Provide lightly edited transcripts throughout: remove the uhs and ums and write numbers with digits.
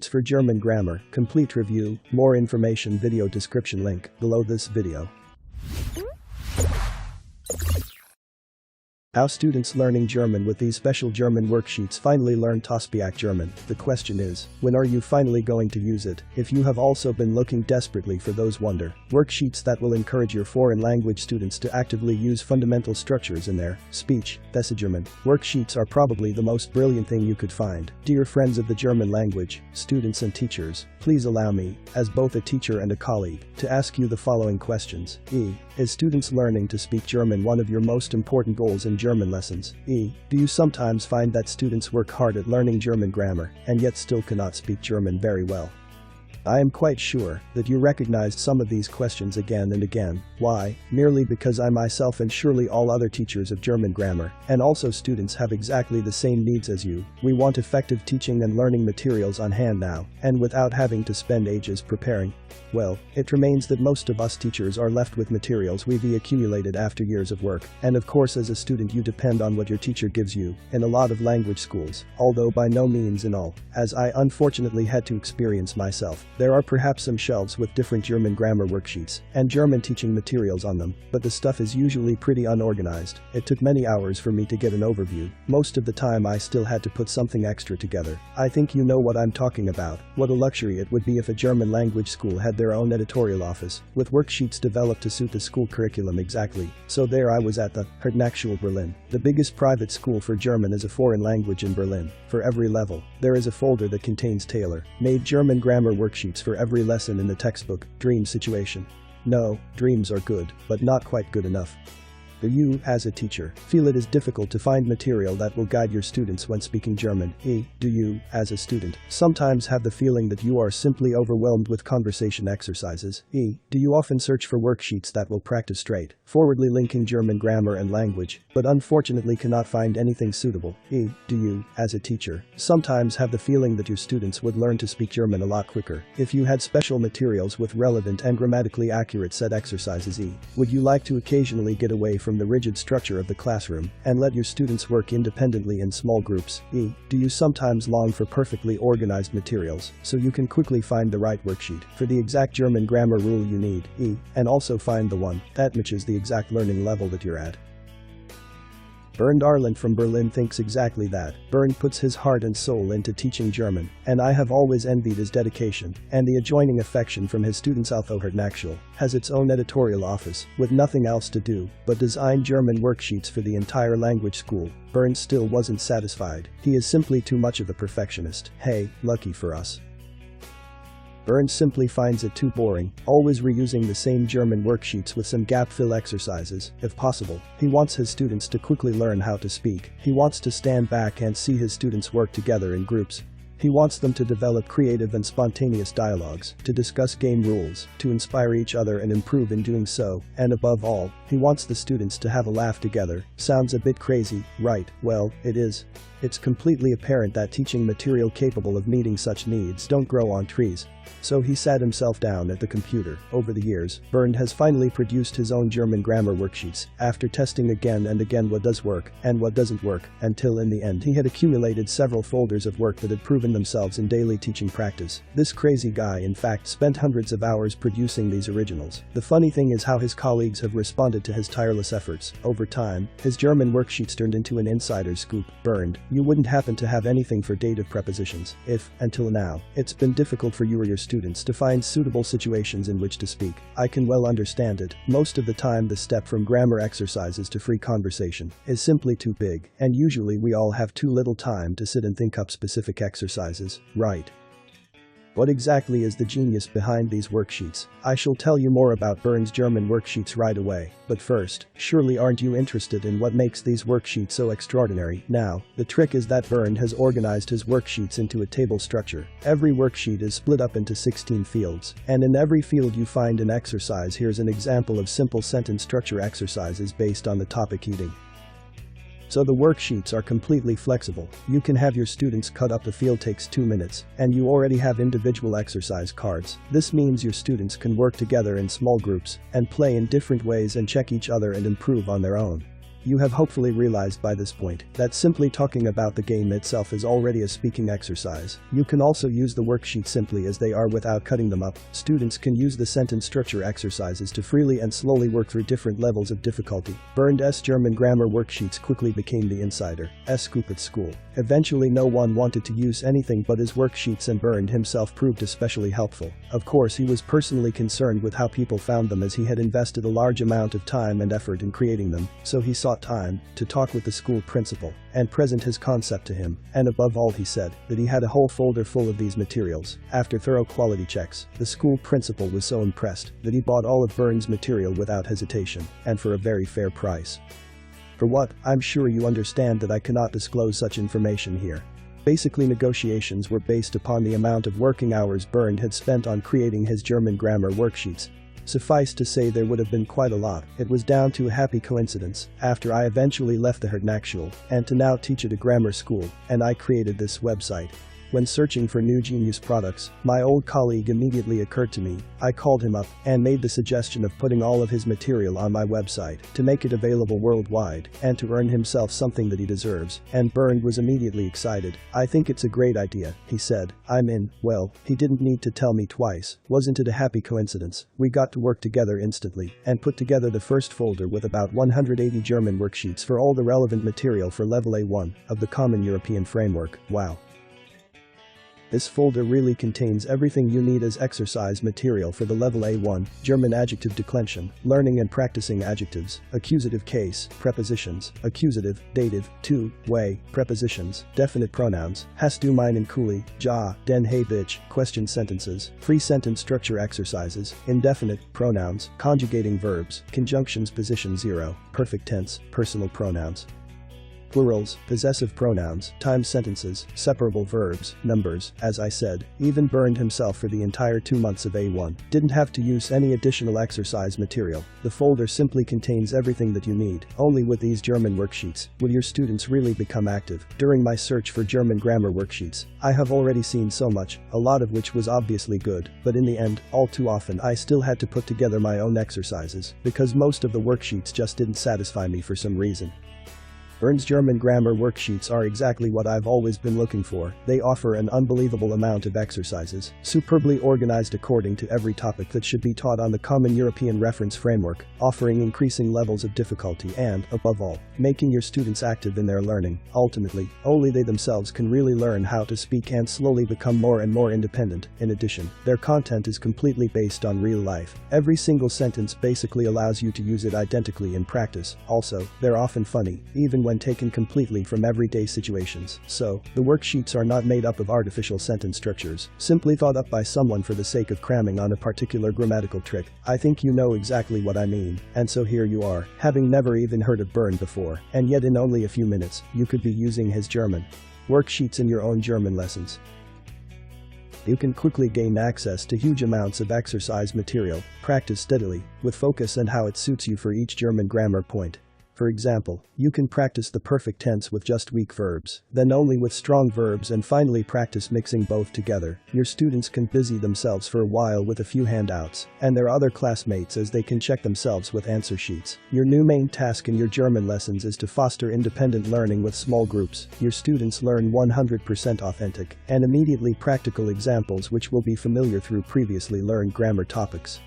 Worksheets for German Grammar, complete review, more information video description link below this video. How students learning German with these special German worksheets finally learn to speak German. The question is, when are you finally going to use it? If you have also been looking desperately for those wonder worksheets that will encourage your foreign language students to actively use fundamental structures in their speech, this German worksheets are probably the most brilliant thing you could find. Dear friends of the German language, students and teachers, please allow me, as both a teacher and a colleague, to ask you the following questions. Is students learning to speak German one of your most important goals in German lessons? Do you sometimes find that students work hard at learning German grammar and yet still cannot speak German very well? I am quite sure that you recognized some of these questions again and again. Why? Merely because I myself and surely all other teachers of German grammar and also students have exactly the same needs as you. We want effective teaching and learning materials on hand now, and without having to spend ages preparing. Well, it remains that most of us teachers are left with materials we've accumulated after years of work, and of course as a student you depend on what your teacher gives you, in a lot of language schools, although by no means in all, as I unfortunately had to experience myself. There are perhaps some shelves with different German grammar worksheets and German teaching materials on them, but the stuff is usually pretty unorganized. It took many hours for me to get an overview. Most of the time I still had to put something extra together. I think you know what I'm talking about. What a luxury it would be if a German language school had their own editorial office, with worksheets developed to suit the school curriculum exactly. So there I was at the Hauptschule Berlin, the biggest private school for German as a foreign language in Berlin. For every level, there is a folder that contains tailor-made German grammar worksheets for every lesson in the textbook. Dream situation. No, dreams are good, but not quite good enough. Do you, as a teacher, feel it is difficult to find material that will guide your students when speaking German? Do you, as a student, sometimes have the feeling that you are simply overwhelmed with conversation exercises? Do you often search for worksheets that will practice straightforwardly linking German grammar and language, but unfortunately cannot find anything suitable? Do you, as a teacher, sometimes have the feeling that your students would learn to speak German a lot quicker if you had special materials with relevant and grammatically accurate set exercises? Would you like to occasionally get away from the rigid structure of the classroom and let your students work independently in small groups? Do you sometimes long for perfectly organized materials so you can quickly find the right worksheet for the exact German grammar rule you need, and also find the one that matches the exact learning level that you're at? Bernd Arland from Berlin thinks exactly that. Bernd puts his heart and soul into teaching German, and I have always envied his dedication and the adjoining affection from his students. Although Hauptschule has its own editorial office, with nothing else to do but design German worksheets for the entire language school, Bernd still wasn't satisfied. He is simply too much of a perfectionist. Hey, lucky for us. Bernd simply finds it too boring, always reusing the same German worksheets with some gap-fill exercises, if possible. He wants his students to quickly learn how to speak. He wants to stand back and see his students work together in groups. He wants them to develop creative and spontaneous dialogues, to discuss game rules, to inspire each other and improve in doing so, and above all, he wants the students to have a laugh together. Sounds a bit crazy, right? Well, it is. It's completely apparent that teaching material capable of meeting such needs don't grow on trees. So he sat himself down at the computer. Over the years, Bernd has finally produced his own German grammar worksheets, after testing again and again what does work and what doesn't work, until in the end he had accumulated several folders of work that had proven themselves in daily teaching practice. This crazy guy in fact spent hundreds of hours producing these originals. The funny thing is how his colleagues have responded to his tireless efforts. Over time, his German worksheets turned into an insider scoop. Bernd, you wouldn't happen to have anything for dative prepositions if, until now, it's been difficult for you or your students to find suitable situations in which to speak. I can well understand it. Most of the time the step from grammar exercises to free conversation is simply too big, and usually we all have too little time to sit and think up specific exercises, right? What exactly is the genius behind these worksheets? I shall tell you more about Bernd's German worksheets right away, but first, surely aren't you interested in what makes these worksheets so extraordinary? Now, the trick is that Bernd has organized his worksheets into a table structure. Every worksheet is split up into 16 fields, and in every field you find an exercise. Here's an example of simple sentence structure exercises based on the topic eating. So the worksheets are completely flexible. You can have your students cut up. The field takes 2 minutes, and you already have individual exercise cards. This means your students can work together in small groups and play in different ways and check each other and improve on their own. You have hopefully realized by this point that simply talking about the game itself is already a speaking exercise. You can also use the worksheet simply as they are without cutting them up. Students can use the sentence structure exercises to freely and slowly work through different levels of difficulty. Bernd's German grammar worksheets quickly became the insider's scoop at school. Eventually no one wanted to use anything but his worksheets, and Bernd himself proved especially helpful. Of course, he was personally concerned with how people found them, as he had invested a large amount of time and effort in creating them, so he sought time to talk with the school principal and present his concept to him, and above all he said that he had a whole folder full of these materials. After thorough quality checks, the school principal was so impressed that he bought all of Bernd's material without hesitation, and for a very fair price. For what? I'm sure you understand that I cannot disclose such information here. Basically, negotiations were based upon the amount of working hours Bernd had spent on creating his German grammar worksheets. Suffice to say, there would have been quite a lot. It was down to a happy coincidence, after I eventually left the Herdnackschule and to now teach at a grammar school, and I created this website. When searching for new Genius products, my old colleague immediately occurred to me. I called him up and made the suggestion of putting all of his material on my website to make it available worldwide and to earn himself something that he deserves, and Bernd was immediately excited. "I think it's a great idea," he said. "I'm in." Well, he didn't need to tell me twice. Wasn't it a happy coincidence? We got to work together instantly and put together the first folder with about 180 German worksheets for all the relevant material for level A1 of the Common European Framework. Wow. This folder really contains everything you need as exercise material for the level A1, German adjective declension, learning and practicing adjectives, accusative case, prepositions, accusative, dative, to, way, prepositions, definite pronouns, hast du meinen Kuli, ja, den hey bitch, question sentences, free sentence structure exercises, indefinite, pronouns, conjugating verbs, conjunctions position 0, perfect tense, personal pronouns, plurals, possessive pronouns, time sentences, separable verbs, numbers. As I said, even Bernd himself for the entire 2 months of A1 didn't have to use any additional exercise material. The folder simply contains everything that you need. Only with these German worksheets will your students really become active. During my search for German grammar worksheets, I have already seen so much, a lot of which was obviously good, but in the end, all too often I still had to put together my own exercises because most of the worksheets just didn't satisfy me for some reason. Bernd's German grammar worksheets are exactly what I've always been looking for. They offer an unbelievable amount of exercises, superbly organized according to every topic that should be taught on the Common European Reference Framework, offering increasing levels of difficulty and, above all, making your students active in their learning. Ultimately, only they themselves can really learn how to speak and slowly become more and more independent. In addition, their content is completely based on real life. Every single sentence basically allows you to use it identically in practice. Also, they're often funny, even when taken completely from everyday situations. So, the worksheets are not made up of artificial sentence structures, simply thought up by someone for the sake of cramming on a particular grammatical trick. I think you know exactly what I mean. And so here you are, having never even heard of Bernd before, and yet in only a few minutes, you could be using his German worksheets in your own German lessons. You can quickly gain access to huge amounts of exercise material. Practice steadily, with focus and how it suits you for each German grammar point. For example, you can practice the perfect tense with just weak verbs, then only with strong verbs, and finally practice mixing both together. Your students can busy themselves for a while with a few handouts, and their other classmates as they can check themselves with answer sheets. Your new main task in your German lessons is to foster independent learning with small groups. Your students learn 100% authentic and immediately practical examples which will be familiar through previously learned grammar topics.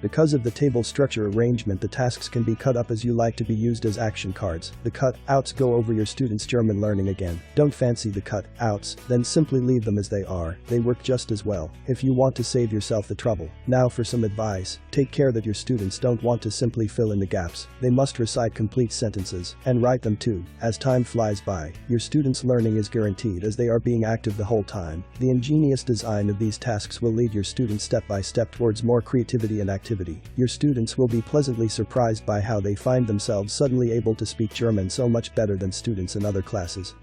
Because of the table structure arrangement, the tasks can be cut up as you like to be used as action cards. The cut-outs go over your students' German learning again. Don't fancy the cut-outs, then simply leave them as they are. They work just as well, if you want to save yourself the trouble. Now for some advice. Take care that your students don't want to simply fill in the gaps. They must recite complete sentences, and write them too. As time flies by, your students' learning is guaranteed as they are being active the whole time. The ingenious design of these tasks will lead your students step by step towards more creativity and activity. Your students will be pleasantly surprised by how they find themselves suddenly able to speak German so much better than students in other classes.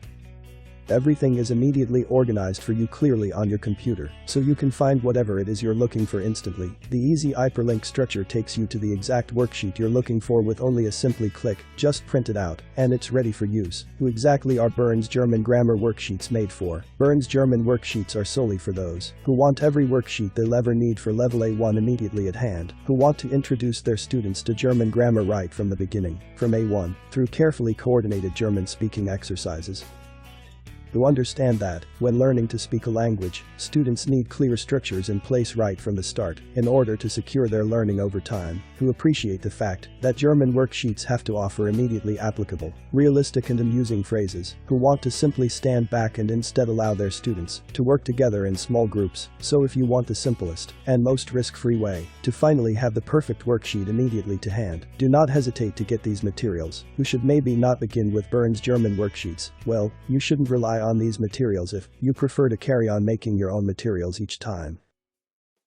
Everything is immediately organized for you clearly on your computer, so you can find whatever it is you're looking for instantly. The easy hyperlink structure takes you to the exact worksheet you're looking for with only a simply click, just print it out, and it's ready for use. Who exactly are Bern's German Grammar Worksheets made for? Bern's German Worksheets are solely for those who want every worksheet they'll ever need for level A1 immediately at hand, who want to introduce their students to German grammar right from the beginning, from A1, through carefully coordinated German speaking exercises. Who understand that, when learning to speak a language, students need clear structures in place right from the start, in order to secure their learning over time, who appreciate the fact that German worksheets have to offer immediately applicable, realistic and amusing phrases, who want to simply stand back and instead allow their students to work together in small groups. So if you want the simplest and most risk-free way to finally have the perfect worksheet immediately to hand, do not hesitate to get these materials. Who should maybe not begin with Bern's German Worksheets? Well, you shouldn't rely on these materials if you prefer to carry on making your own materials each time.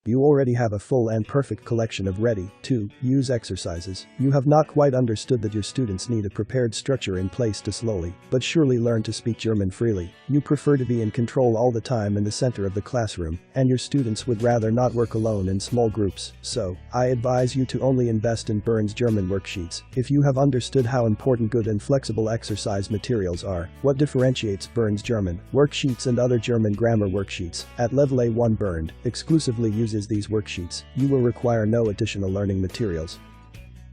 You already have a full and perfect collection of ready-to-use exercises. You have not quite understood that your students need a prepared structure in place to slowly but surely learn to speak German freely. You prefer to be in control all the time in the center of the classroom, and your students would rather not work alone in small groups. So, I advise you to only invest in Bern's German Worksheets if you have understood how important good and flexible exercise materials are. What differentiates Bern's German Worksheets and other German grammar worksheets? At level A1, Bern exclusively uses these worksheets. You will require no additional learning materials.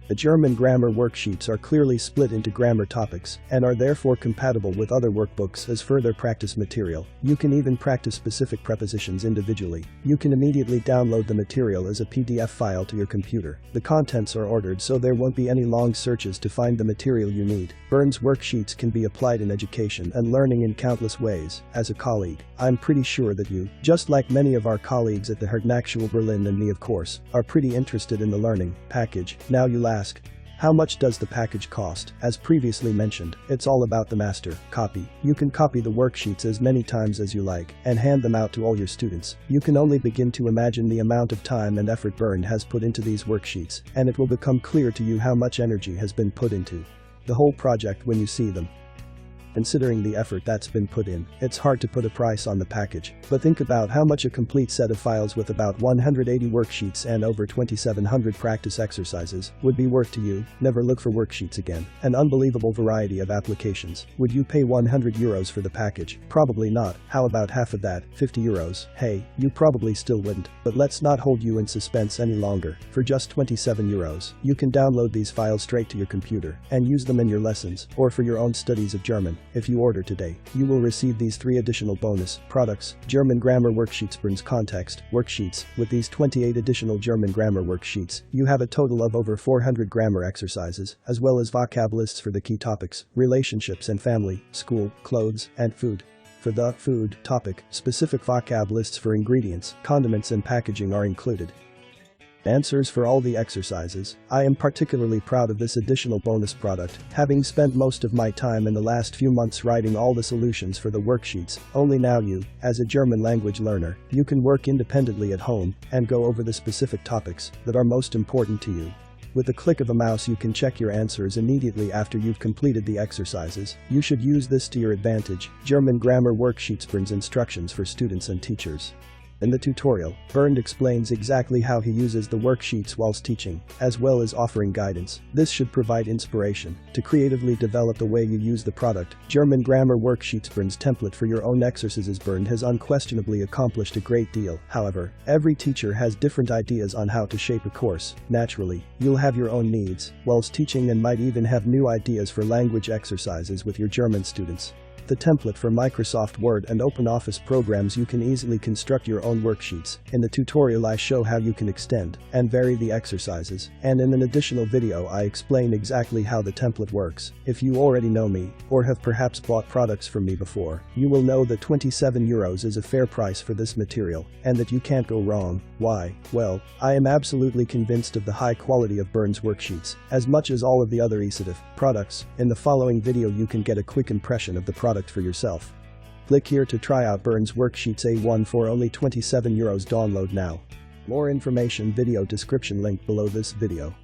The German grammar worksheets are clearly split into grammar topics and are therefore compatible with other workbooks as further practice material. You can even practice specific prepositions individually. You can immediately download the material as a PDF file to your computer. The contents are ordered so there won't be any long searches to find the material you need. Bern's worksheets can be applied in education and learning in countless ways. As a colleague, I'm pretty sure that you, just like many of our colleagues at the Hochschule Berlin and me of course, are pretty interested in the learning package. Now you'll ask, how much does the package cost? As previously mentioned, it's all about the master copy. You can copy the worksheets as many times as you like and hand them out to all your students. You can only begin to imagine the amount of time and effort Bern has put into these worksheets, and it will become clear to you how much energy has been put into the whole project when you see them. Considering the effort that's been put in, it's hard to put a price on the package, but think about how much a complete set of files with about 180 worksheets and over 2,700 practice exercises would be worth to you. Never look for worksheets again. An unbelievable variety of applications. Would you pay €100 for the package? Probably not. How about half of that, €50? Hey, you probably still wouldn't, but let's not hold you in suspense any longer. For just €27, you can download these files straight to your computer and use them in your lessons or for your own studies of German. If you order today, you will receive these 3 additional bonus products: German Grammar Worksheets, Bern's Context Worksheets. With these 28 additional German grammar worksheets, you have a total of over 400 grammar exercises, as well as vocab lists for the key topics: relationships and family, school, clothes, and food. For the food topic, specific vocab lists for ingredients, condiments and packaging are included. Answers for all the exercises. I am particularly proud of this additional bonus product, having spent most of my time in the last few months writing all the solutions for the worksheets. Only now you, as a German language learner, you can work independently at home and go over the specific topics that are most important to you. With the click of a mouse you can check your answers immediately after you've completed the exercises. You should use this to your advantage. German Grammar Worksheets, Bern's instructions for students and teachers. In the tutorial, Bernd explains exactly how he uses the worksheets whilst teaching, as well as offering guidance. This should provide inspiration to creatively develop the way you use the product. German Grammar Worksheets, Bernd's template for your own exercises. Bernd has unquestionably accomplished a great deal. However, every teacher has different ideas on how to shape a course. Naturally, you'll have your own needs whilst teaching and might even have new ideas for language exercises with your German students. The template for Microsoft Word and OpenOffice programs. You can easily construct your own worksheets. In the tutorial I show how you can extend and vary the exercises, and in an additional video I explain exactly how the template works. If you already know me, or have perhaps bought products from me before, you will know that €27 is a fair price for this material, and that you can't go wrong. Why? Well, I am absolutely convinced of the high quality of Bern's worksheets, as much as all of the other ECETIF products. In the following video you can get a quick impression of the product for yourself. Click here to try out Bern's Worksheets A1 for only €27. Download now. More information, video description link below this video.